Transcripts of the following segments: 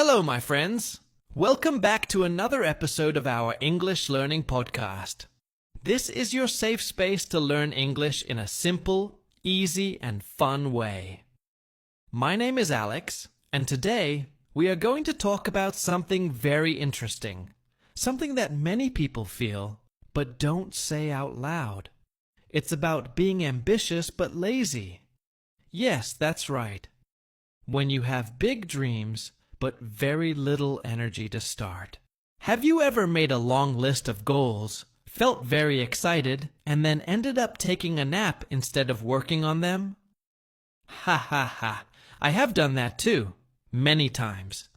Hello, my friends. Welcome back to another episode of our English Learning Podcast. This is your safe space to learn English in a simple, easy, and fun way. My name is Alex, and today we are going to talk about something very interesting, something that many people feel but don't say out loud. It's about being ambitious but lazy. Yes, that's right. When you have big dreams but very little energy to start. Have you ever made a long list of goals, felt very excited, and then ended up taking a nap instead of working on them? Ha ha ha. I have done that too, many times.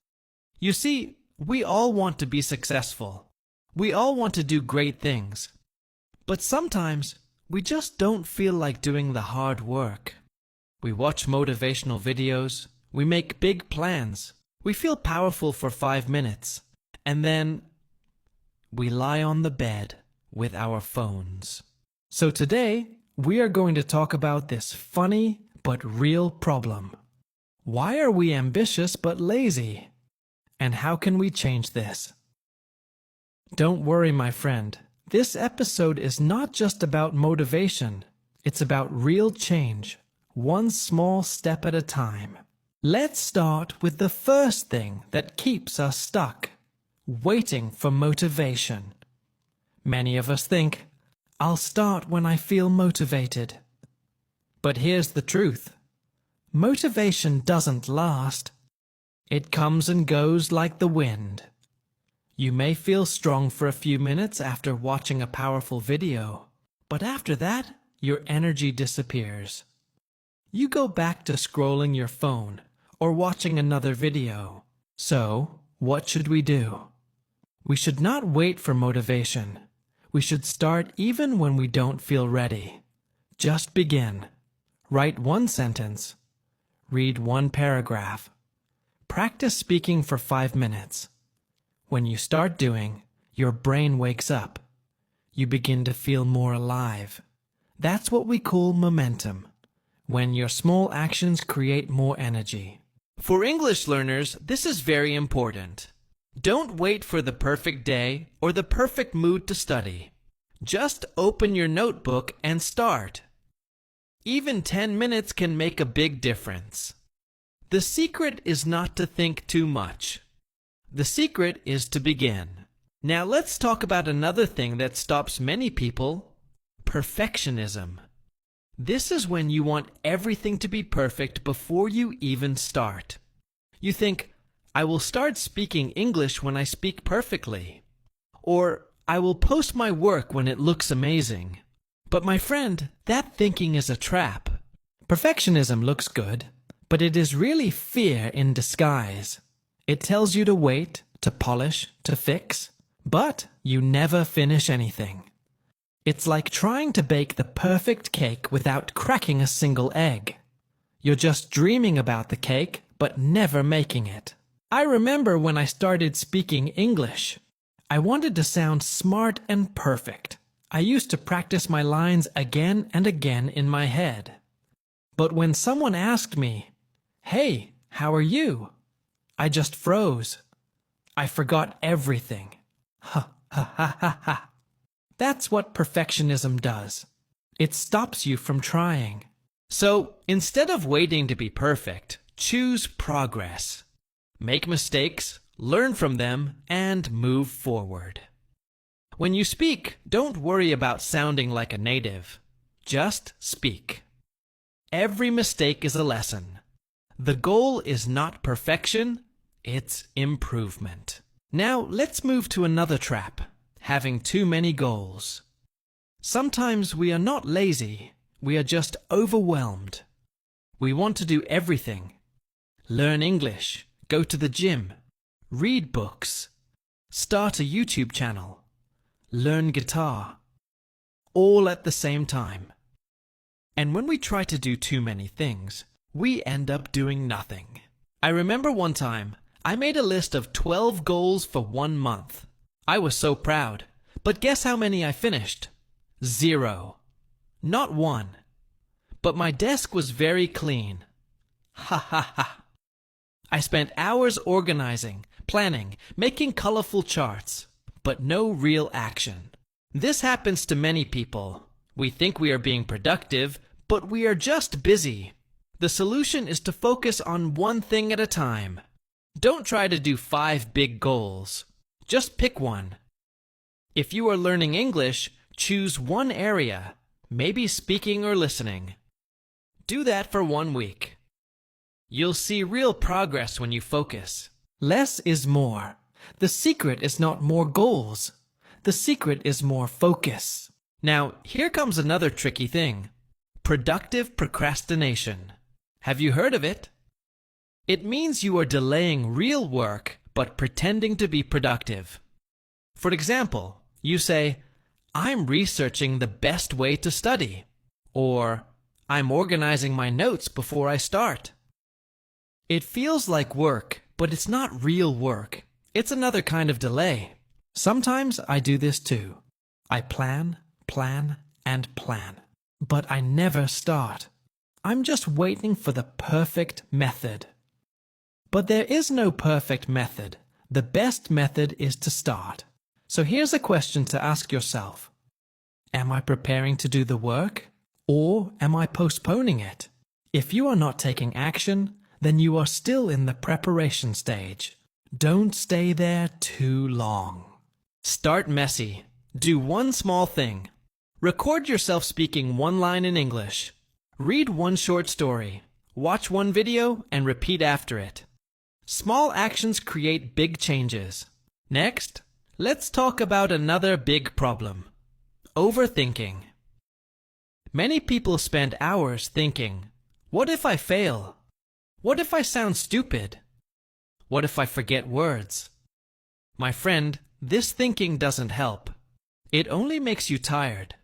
You see, we all want to be successful. We all want to do great things. But sometimes we just don't feel like doing the hard work. We watch motivational videos, we make big plans, we feel powerful for 5 minutes, and then we lie on the bed with our phones. So today, we are going to talk about this funny but real problem. Why are we ambitious but lazy? And how can we change this? Don't worry, my friend. This episode is not just about motivation. It's about real change, one small step at a time. Let's start with the first thing that keeps us stuck, waiting for motivation. Many of us think, I'll start when I feel motivated. But here's the truth. Motivation doesn't last. It comes and goes like the wind. You may feel strong for a few minutes after watching a powerful video, but after that, your energy disappears. You go back to scrolling your phone or watching another video. So, what should we do? We should not wait for motivation. We should start even when we don't feel ready. Just begin. Write one sentence. Read one paragraph. Practice speaking for 5 minutes. When you start doing, your brain wakes up. You begin to feel more alive. That's what we call momentum, when your small actions create more energy. For English learners, this is very important. Don't wait for the perfect day or the perfect mood to study. Just open your notebook and start. Even 10 minutes can make a big difference. The secret is not to think too much. The secret is to begin. Now let's talk about another thing that stops many people: perfectionism. This is when you want everything to be perfect before you even start. You think, I will start speaking English when I speak perfectly. Or, I will post my work when it looks amazing. But my friend, that thinking is a trap. Perfectionism looks good, but it is really fear in disguise. It tells you to wait, to polish, to fix, but you never finish anything. It's like trying to bake the perfect cake without cracking a single egg. You're just dreaming about the cake, but never making it. I remember when I started speaking English. I wanted to sound smart and perfect. I used to practice my lines again and again in my head. But when someone asked me, "Hey, how are you?" I just froze. I forgot everything. Ha ha ha ha ha. That's what perfectionism does. It stops you from trying. So, instead of waiting to be perfect, choose progress. Make mistakes, learn from them, and move forward. When you speak, don't worry about sounding like a native. Just speak. Every mistake is a lesson. The goal is not perfection, it's improvement. Now, let's move to another trap: having too many goals. Sometimes we are not lazy, we are just overwhelmed. We want to do everything. Learn English, go to the gym, read books, start a YouTube channel, learn guitar, all at the same time. And when we try to do too many things, we end up doing nothing. I remember one time, I made a list of 12 goals for 1 month. I was so proud. But guess how many I finished? 0. Not 1. But my desk was very clean. Ha ha ha. I spent hours organizing, planning, making colorful charts, but no real action. This happens to many people. We think we are being productive, but we are just busy. The solution is to focus on one thing at a time. Don't try to do 5 big goals. Just pick one. If you are learning English, choose one area, maybe speaking or listening. Do that for 1 week. You'll see real progress when you focus. Less is more. The secret is not more goals. The secret is more focus. Now, here comes another tricky thing. Productive procrastination. Have you heard of it? It means you are delaying real work but pretending to be productive. For example, you say, I'm researching the best way to study, or I'm organizing my notes before I start. It feels like work, but it's not real work. It's another kind of delay. Sometimes I do this too. I plan, and plan, but I never start. I'm just waiting for the perfect method. But there is no perfect method. The best method is to start. So here's a question to ask yourself. Am I preparing to do the work, or am I postponing it? If you are not taking action, then you are still in the preparation stage. Don't stay there too long. Start messy. Do one small thing. Record yourself speaking 1 line in English. Read 1 short story. Watch 1 video and repeat after it. Small actions create big changes. Next, let's talk about another big problem. Overthinking. Many people spend hours thinking, what if I fail? What if I sound stupid? What if I forget words? My friend, this thinking doesn't help. It only makes you tired.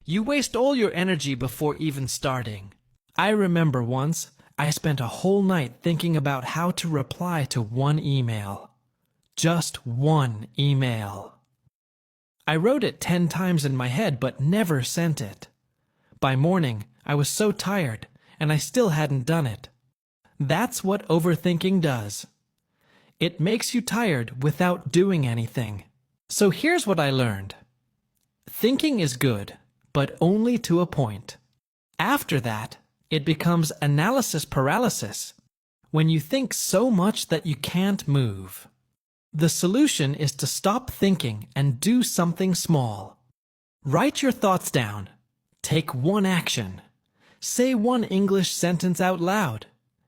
You waste all your energy before even starting. I remember once, I spent a whole night thinking about how to reply to 1 email. Just 1 email. I wrote it 10 times in my head but never sent it. By morning, I was so tired and I still hadn't done it. That's what overthinking does. It makes you tired without doing anything. So here's what I learned. Thinking is good, but only to a point. After that, it becomes analysis paralysis, when you think so much that you can't move. The solution is to stop thinking and do something small. Write your thoughts down. Take 1 action. Say 1 English sentence out loud.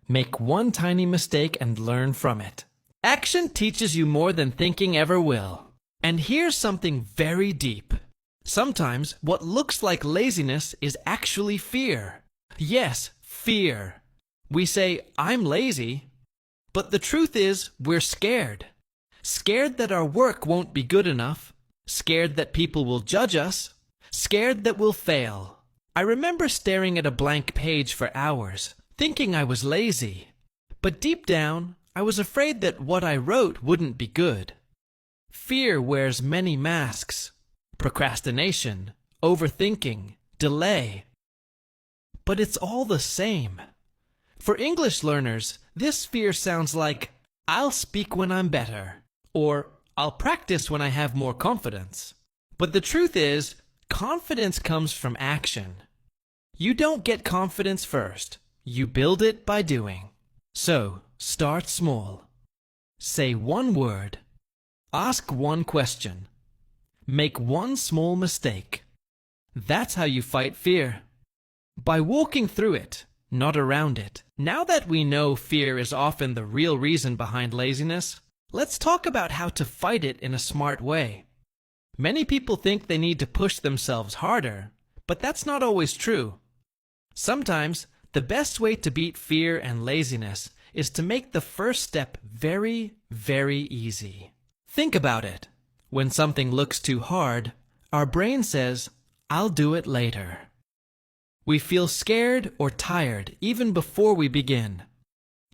Make 1 tiny mistake and learn from it. Action teaches you more than thinking ever will. And here's something very deep. Sometimes what looks like laziness is actually fear. Yes, fear. We say, I'm lazy. But the truth is, we're scared. Scared that our work won't be good enough. Scared that people will judge us. Scared that we'll fail. I remember staring at a blank page for hours, thinking I was lazy. But deep down, I was afraid that what I wrote wouldn't be good. Fear wears many masks. Procrastination, overthinking, delay. But it's all the same. For English learners, this fear sounds like, I'll speak when I'm better, or I'll practice when I have more confidence. But the truth is, confidence comes from action. You don't get confidence first. You build it by doing. So, start small. Say 1 word. Ask 1 question. Make 1 small mistake. That's how you fight fear. By walking through it, not around it. Now that we know fear is often the real reason behind laziness, let's talk about how to fight it in a smart way. Many people think they need to push themselves harder, but that's not always true. Sometimes, the best way to beat fear and laziness is to make the first step very, very easy. Think about it. When something looks too hard, our brain says, I'll do it later. We feel scared or tired even before we begin.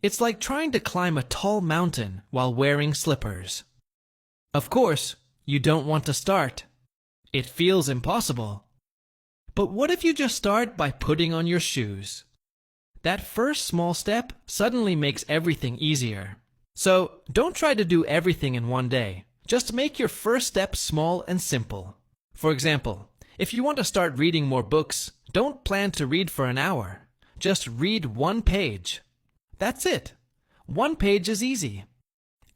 It's like trying to climb a tall mountain while wearing slippers. Of course, you don't want to start. It feels impossible. But what if you just start by putting on your shoes? That first small step suddenly makes everything easier. So don't try to do everything in one day. Just make your first step small and simple. For example, if you want to start reading more books, don't plan to read for an hour. Just read one page. That's it. One page is easy.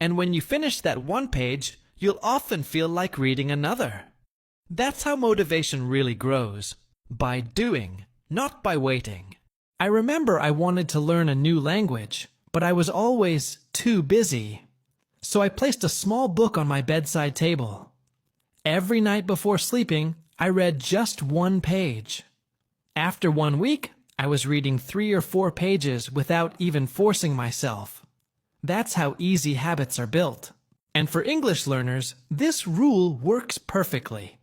And when you finish that one page, you'll often feel like reading another. That's how motivation really grows. By doing, not by waiting. I remember I wanted to learn a new language, but I was always too busy. So I placed a small book on my bedside table. Every night before sleeping, I read just one page. After 1 week, I was reading 3 or 4 pages without even forcing myself. That's how easy habits are built. And for English learners, this rule works perfectly.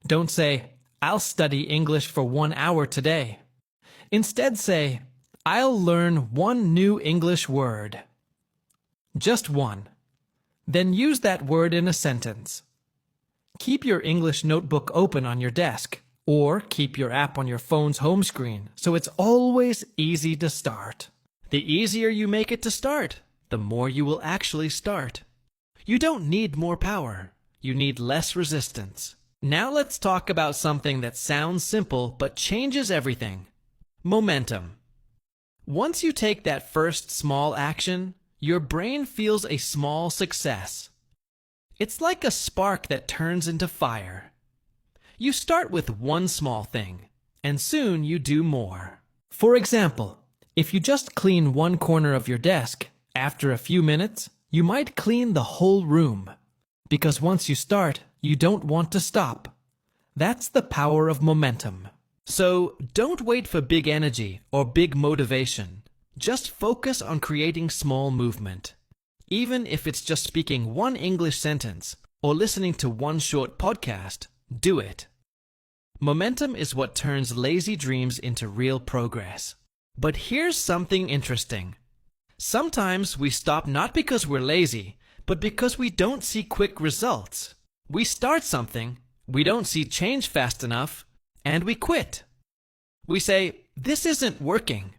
Don't say, "I'll study English for 1 hour today." Instead say, "I'll learn one new English word." Just one. Then use that word in a sentence. Keep your English notebook open on your desk, or keep your app on your phone's home screen so it's always easy to start. The easier you make it to start, the more you will actually start. You don't need more power. You need less resistance. Now let's talk about something that sounds simple but changes everything. Momentum. Once you take that first small action, your brain feels a small success. It's like a spark that turns into fire. You start with one small thing, and soon you do more. For example, if you just clean one corner of your desk, after a few minutes, you might clean the whole room. Because once you start, you don't want to stop. That's the power of momentum. So don't wait for big energy or big motivation. Just focus on creating small movement. Even if it's just speaking one English sentence or listening to one short podcast, do it. Momentum is what turns lazy dreams into real progress. But here's something interesting. Sometimes we stop not because we're lazy, but because we don't see quick results. We start something, we don't see change fast enough, and we quit. We say, "This isn't working."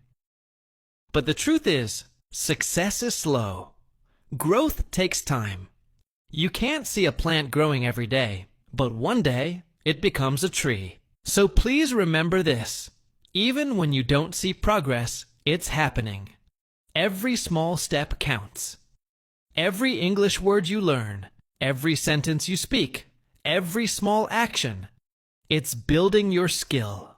But the truth is, success is slow. Growth takes time. You can't see a plant growing every day, but one day it becomes a tree. So please remember this. Even when you don't see progress, it's happening. Every small step counts. Every English word you learn, every sentence you speak, every small action, it's building your skill.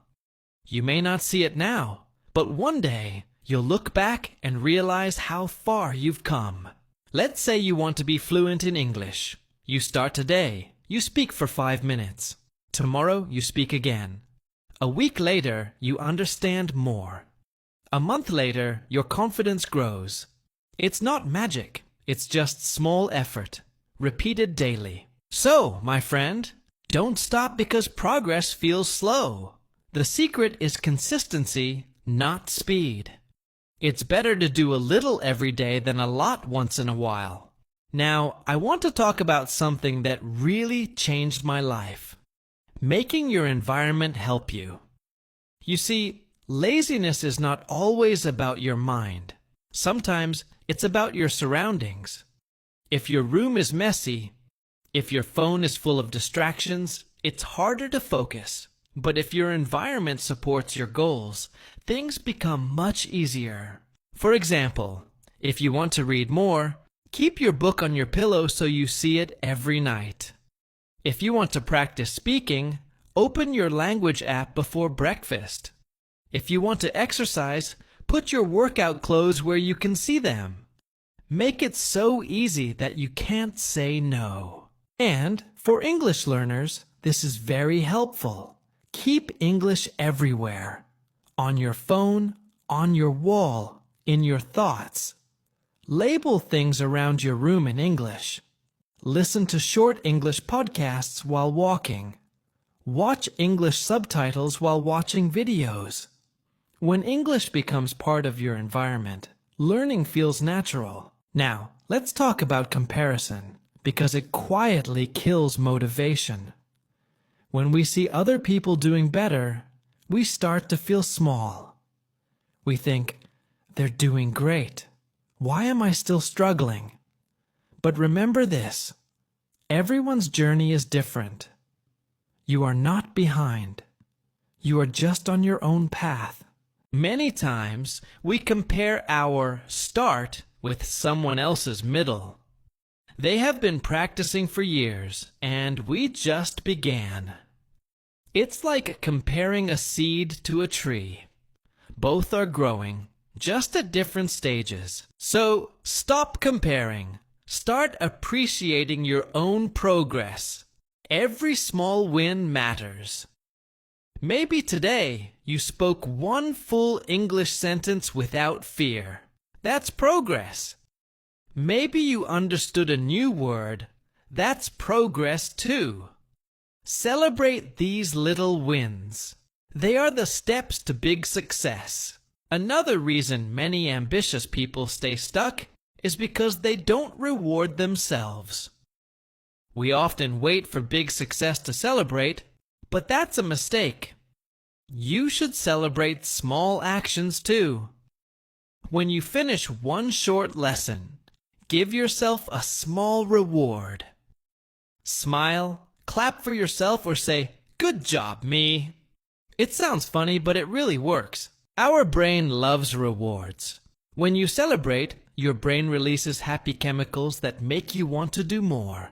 You may not see it now, but one day you'll look back and realize how far you've come. Let's say you want to be fluent in English. You start today. You speak for 5 minutes. Tomorrow you speak again. A week later, you understand more. A month later, your confidence grows. It's not magic. It's just small effort, repeated daily. So, my friend, don't stop because progress feels slow. The secret is consistency, not speed. It's better to do a little every day than a lot once in a while. Now, I want to talk about something that really changed my life. Making your environment help you. You see, laziness is not always about your mind. Sometimes it's about your surroundings. If your room is messy, if your phone is full of distractions, it's harder to focus. But if your environment supports your goals, things become much easier. For example, if you want to read more, keep your book on your pillow so you see it every night. If you want to practice speaking, open your language app before breakfast. If you want to exercise, put your workout clothes where you can see them. Make it so easy that you can't say no. And for English learners, this is very helpful. Keep English everywhere. On your phone, on your wall, in your thoughts. Label things around your room in English. Listen to short English podcasts while walking. Watch English subtitles while watching videos. When English becomes part of your environment, learning feels natural. Now, let's talk about comparison, because it quietly kills motivation. When we see other people doing better, we start to feel small. We think, they're doing great. Why am I still struggling? But remember this, everyone's journey is different. You are not behind. You are just on your own path. Many times, we compare our start with someone else's middle. They have been practicing for years, and we just began. It's like comparing a seed to a tree. Both are growing, just at different stages. So, stop comparing. Start appreciating your own progress. Every small win matters. Maybe today you spoke one full English sentence without fear. That's progress. Maybe you understood a new word. That's progress too. Celebrate these little wins. They are the steps to big success. Another reason many ambitious people stay stuck is because they don't reward themselves. We often wait for big success to celebrate, but that's a mistake. You should celebrate small actions too. When you finish one short lesson, give yourself a small reward. Smile, clap for yourself, or say, "Good job, me." It sounds funny, but it really works. Our brain loves rewards. When you celebrate, your brain releases happy chemicals that make you want to do more.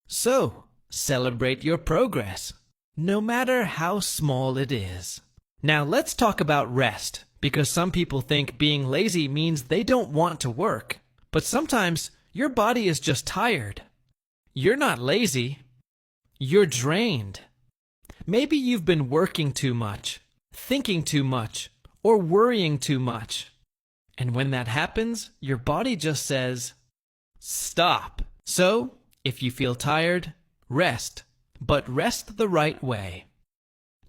So, celebrate your progress, no matter how small it is. Now let's talk about rest, because some people think being lazy means they don't want to work. But sometimes your body is just tired. You're not lazy. You're drained. Maybe you've been working too much, thinking too much, or worrying too much. And when that happens, your body just says, stop. So, if you feel tired, rest, but rest the right way.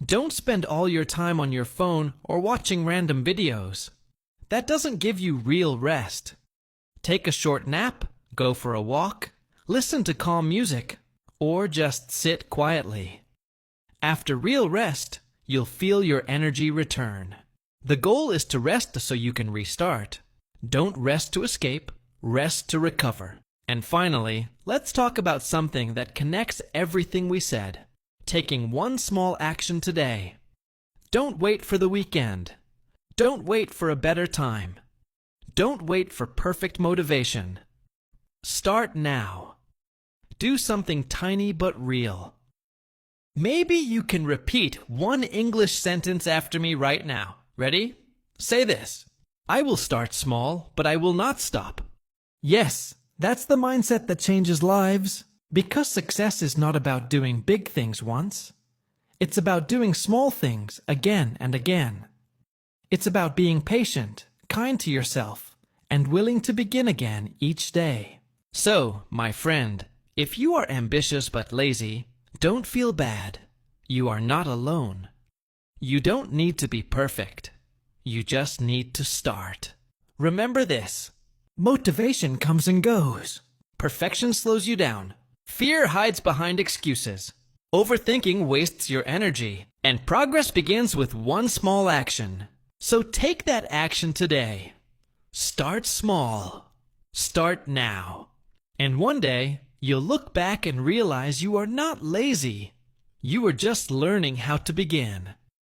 Don't spend all your time on your phone or watching random videos. That doesn't give you real rest. Take a short nap, go for a walk, listen to calm music, or just sit quietly. After real rest, you'll feel your energy return. The goal is to rest so you can restart. Don't rest to escape, rest to recover. And finally, let's talk about something that connects everything we said. Taking one small action today. Don't wait for the weekend. Don't wait for a better time. Don't wait for perfect motivation. Start now. Do something tiny but real. Maybe you can repeat one English sentence after me right now. Ready? Say this. I will start small, but I will not stop. Yes, that's the mindset that changes lives. Because success is not about doing big things once. It's about doing small things again and again. It's about being patient, kind to yourself, and willing to begin again each day. So, my friend, if you are ambitious but lazy, don't feel bad. You are not alone. You don't need to be perfect. You just need to start. Remember this. Motivation comes and goes. Perfection slows you down. Fear hides behind excuses. Overthinking wastes your energy. And progress begins with one small action. So take that action today. Start small. Start now. And one day, you'll look back and realize you are not lazy. You are just learning how to begin.